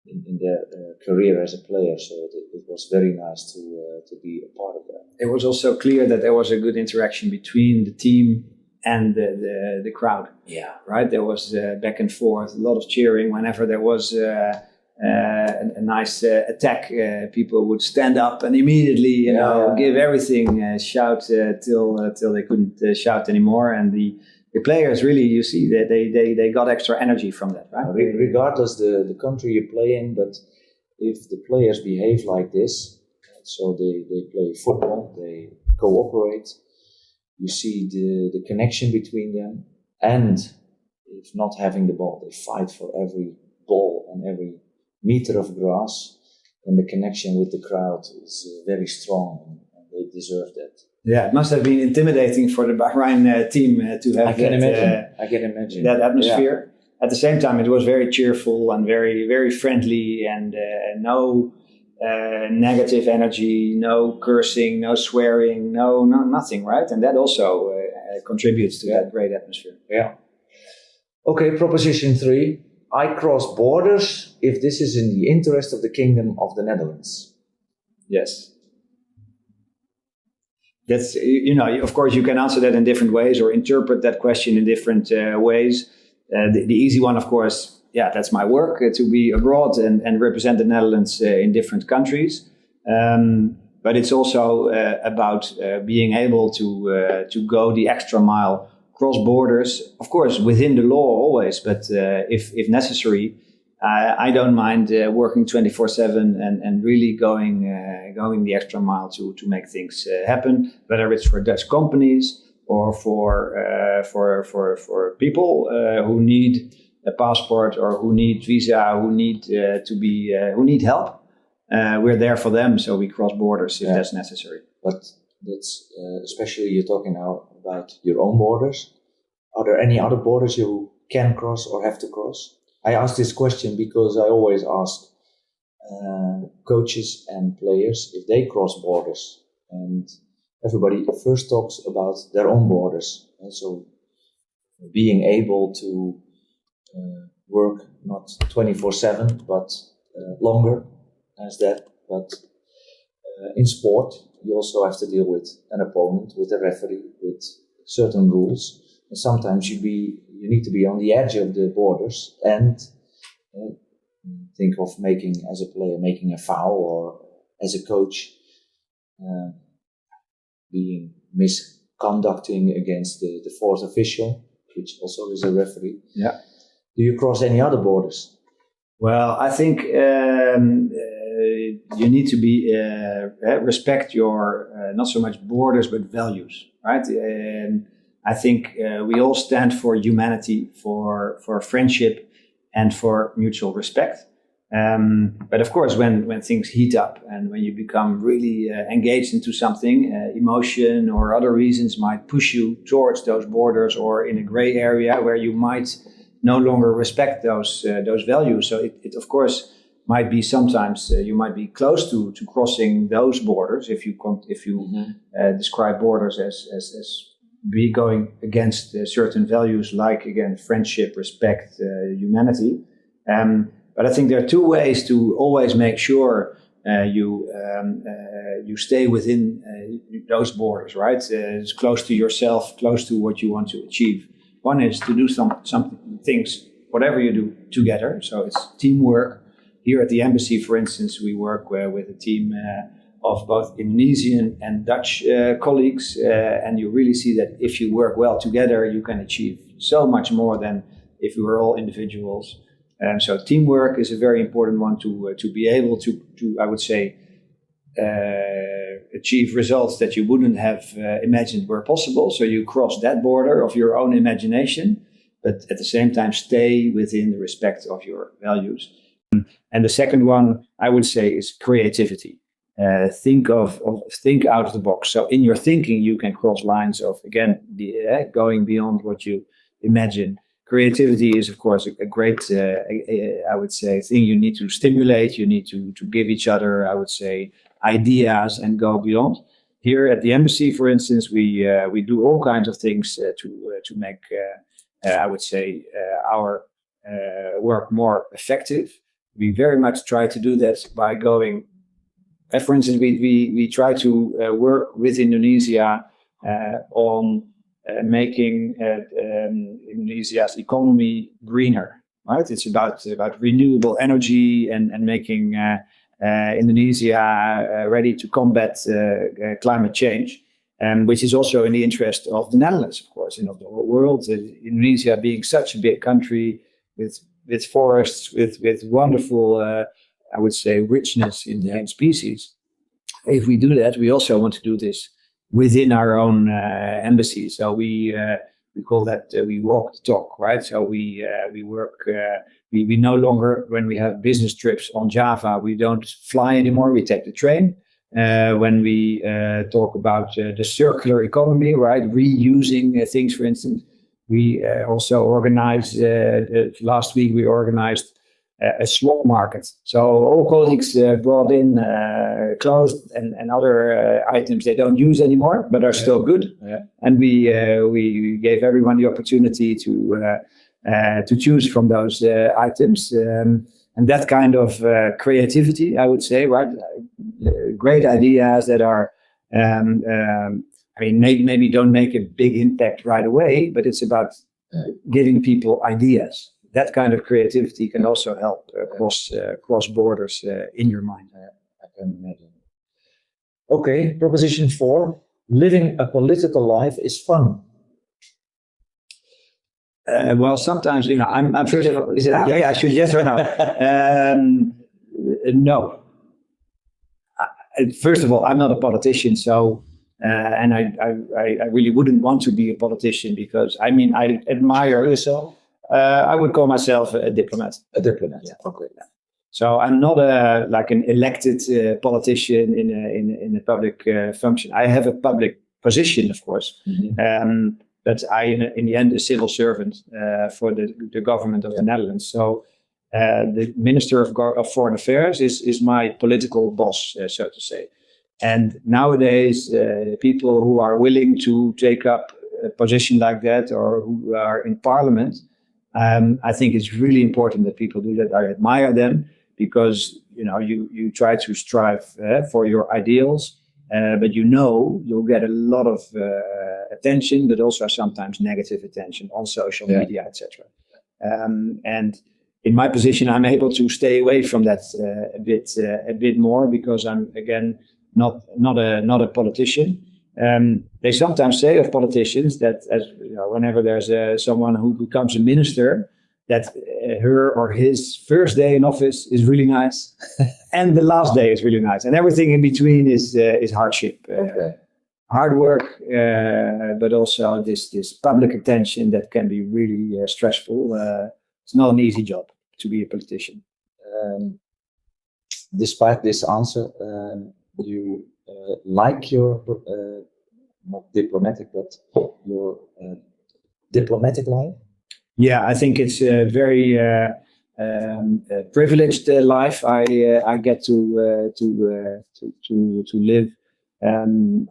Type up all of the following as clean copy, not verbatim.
in their career as a player. So it was very nice to be a part of that. It was also clear that there was a good interaction between the team and the crowd. Yeah. Right. There was back and forth, a lot of cheering. Whenever there was a nice attack, people would stand up and immediately, give everything, shout till they couldn't shout anymore. And the players really, you see that they got extra energy from that, right? Regardless the country you play in, but if the players behave like this, so they play football, they cooperate, you see the connection between them, and if not having the ball, they fight for every ball and every meter of grass, and the connection with the crowd is very strong, and they deserve that. Yeah, it must have been intimidating for the Bahrain team to have I can imagine that atmosphere. Yeah. At the same time, it was very cheerful and very, very friendly, and no negative energy, no cursing, no swearing, no nothing, right? And that also contributes to that great atmosphere. Yeah. Okay, proposition 3. I cross borders if this is in the interest of the Kingdom of the Netherlands. Yes. That's, of course, you can answer that in different ways or interpret that question in different ways. The easy one, of course, that's my work, to be abroad and represent the Netherlands in different countries. But it's also about being able to go the extra mile, cross borders, of course, within the law always, but if necessary, I don't mind working 24/7 and really going the extra mile to make things happen, whether it's for Dutch companies or for people who need a passport or who need visa, who need who need help. We're there for them, so we cross borders if that's necessary. But that's especially you're talking now about your own borders. Are there any other borders you can cross or have to cross? I ask this question because I always ask coaches and players if they cross borders, and everybody first talks about their own borders. And so being able to work not 24/7 but longer as that. But in sport, you also have to deal with an opponent, with a referee, with certain rules. And sometimes you need to be on the edge of the borders and think of as a player, making a foul, or as a coach, being misconducting against the fourth official, which also is a referee. Yeah. Do you cross any other borders? Well, I think you need to be respect your not so much borders but values, right? I think we all stand for humanity, for friendship, and for mutual respect. But of course, when things heat up and when you become really engaged into something, emotion or other reasons might push you towards those borders or in a gray area where you might no longer respect those values. So it of course might be sometimes you might be close to crossing those borders if you describe borders as be going against certain values like, again, friendship, respect, humanity. But I think there are two ways to always make sure you stay within those borders, right? It's close to yourself, close to what you want to achieve. One is to do some things, whatever you do, together. So it's teamwork. Here at the embassy, for instance, we work with a team of both Indonesian and Dutch colleagues, and you really see that if you work well together, you can achieve so much more than if we were all individuals. And so teamwork is a very important one to be able to I would say, achieve results that you wouldn't have imagined were possible. So you cross that border of your own imagination, but at the same time stay within the respect of your values. And the second one, I would say, is creativity. Think out of the box. So in your thinking, you can cross lines of, again, going beyond what you imagine. Creativity is, of course, a great, I would say, thing you need to stimulate. You need to give each other, I would say, ideas and go beyond. Here at the embassy, for instance, we do all kinds of things to make, I would say, our work more effective. we very much try to do that by going. For instance, we try to work with Indonesia on making Indonesia's economy greener. Right? It's about renewable energy and making Indonesia ready to combat climate change, which is also in the interest of the Netherlands, of course, and of the whole world. Indonesia being such a big country with forests, with wonderful, I would say, richness in species. If we do that, we also want to do this within our own embassy. So we call that we walk the talk, right? So we work. We no longer, when we have business trips on Java, we don't fly anymore. We take the train. When we talk about the circular economy, right, reusing things, for instance, we also organized. Last week we organized a swap market. So all colleagues brought in clothes and other items they don't use anymore, but are still good. Yeah. And we gave everyone the opportunity to choose from those items. And that kind of creativity, I would say, right? Great ideas that are, maybe don't make a big impact right away, but it's about giving people ideas. That kind of creativity can also help cross borders in your mind. I can imagine. Okay, proposition 4: living a political life is fun. Well, sometimes, I'm first of all, is it? Yeah, I should yes or no. No. First of all, I'm not a politician, so and I really wouldn't want to be a politician because I admire also. I would call myself a diplomat. A diplomat, yeah. Okay. So I'm not an elected politician in a public function. I have a public position, of course, but I, in the end, a civil servant for the government of the Netherlands. So the Minister of Foreign Affairs is my political boss, so to say. And nowadays, people who are willing to take up a position like that or who are in Parliament. I think it's really important that people do that. I admire them because you try to strive for your ideals, but you'll get a lot of attention, but also sometimes negative attention on social media, etc. And in my position, I'm able to stay away from that a bit more because I'm again not a politician. They sometimes say of politicians that whenever there's someone who becomes a minister, that her or his first day in office is really nice, and the last day is really nice, and everything in between is hardship, hard work, but also this public attention that can be really stressful. It's not an easy job to be a politician. Despite this answer, you like your not diplomatic, but your diplomatic life? Yeah, I think it's a very privileged life I get to live.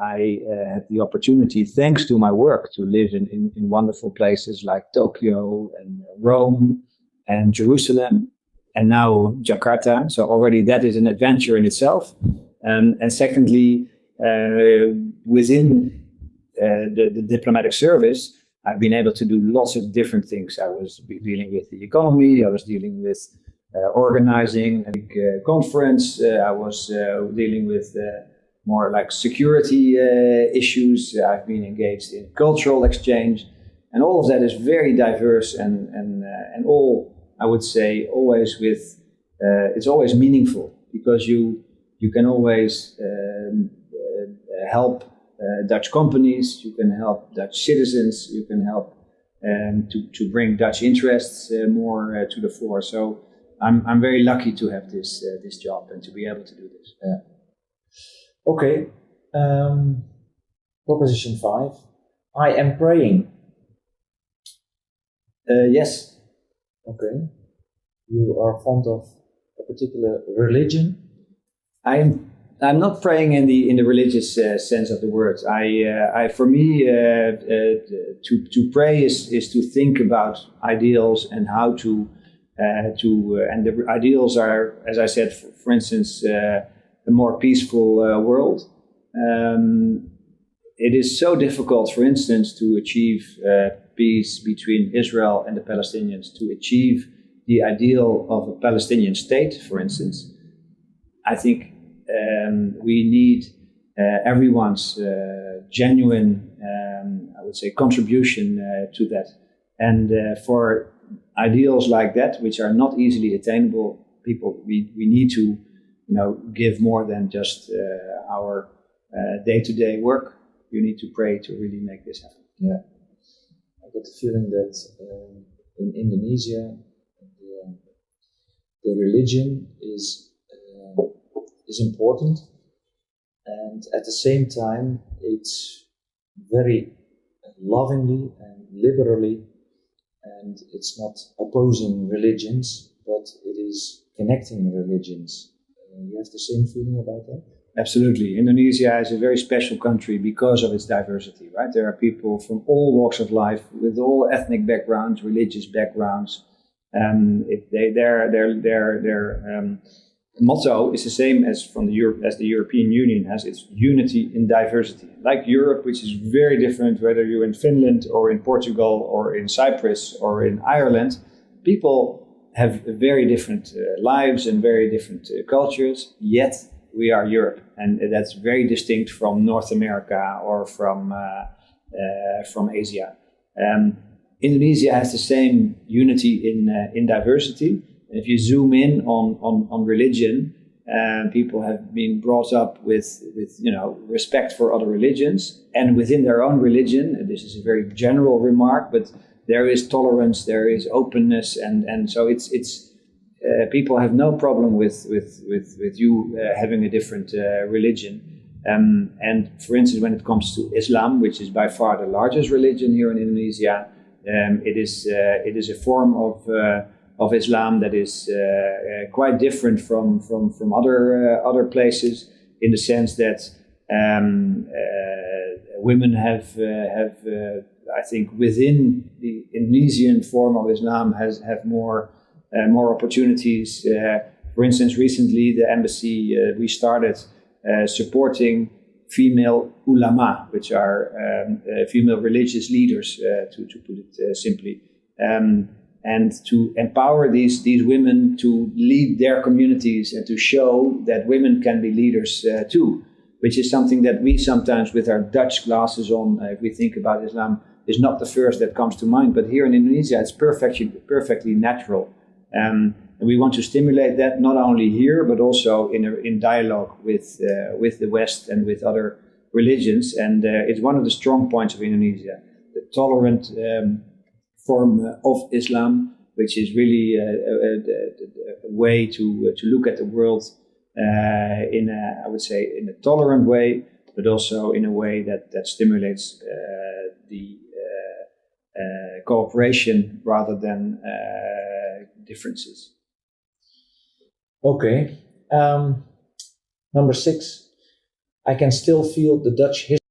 I had the opportunity, thanks to my work, to live in wonderful places like Tokyo and Rome and Jerusalem and now Jakarta. So already that is an adventure in itself. And secondly, within the diplomatic service, I've been able to do lots of different things. I was dealing with the economy. I was dealing with organizing a big conference. I was dealing with more like security issues. I've been engaged in cultural exchange, and all of that is very diverse and all, I would say, always with it's always meaningful because you can always help Dutch companies, you can help Dutch citizens, you can help to bring Dutch interests more to the fore. So I'm very lucky to have this job and to be able to do this. Yeah. Okay. Proposition 5. I am praying. Yes. Okay. You are fond of a particular religion? I'm not praying in the religious sense of the word. For me, to pray is to think about ideals and how to And the ideals are, as I said, for instance, a more peaceful world. It is so difficult, for instance, to achieve peace between Israel and the Palestinians, to achieve the ideal of a Palestinian state, for instance. I think we need everyone's genuine, I would say, contribution to that. And for ideals like that, which are not easily attainable, we need to, give more than just our day-to-day work. You need to pray to really make this happen. Yeah, I get the feeling that in Indonesia, the religion is important, and at the same time, it's very lovingly and liberally, and it's not opposing religions, but it is connecting religions. You have the same feeling about that? Absolutely. Indonesia is a very special country because of its diversity, right? There are people from all walks of life, with all ethnic backgrounds, religious backgrounds. Their motto is the same as as the European Union has. It's unity in diversity. Like Europe, which is very different, whether you're in Finland or in Portugal or in Cyprus or in Ireland, people have very different lives and very different cultures, yet we are Europe, and that's very distinct from North America or from Asia. Indonesia has the same unity in diversity. And if you zoom in on religion, people have been brought up with respect for other religions, and within their own religion. And this is a very general remark, but there is tolerance, there is openness, and so it's. People have no problem with you having a different religion. And for instance, when it comes to Islam, which is by far the largest religion here in Indonesia, it is a form of Islam that is quite different from other places, in the sense that women have I think within the Indonesian form of Islam have more opportunities. For instance, recently the embassy, we started supporting female ulama, which are female religious leaders, to put it simply, and to empower these women to lead their communities and to show that women can be leaders too, which is something that we sometimes, with our Dutch glasses on, if we think about Islam, is not the first that comes to mind. But here in Indonesia, it's perfectly natural. And we want to stimulate that not only here, but also in dialogue with the West and with other religions. And it's one of the strong points of Indonesia, the tolerant form of Islam, which is really a way to look at the world in a tolerant way, but also in a way that stimulates the cooperation rather than differences. Okay. Number 6. I can still feel the Dutch history.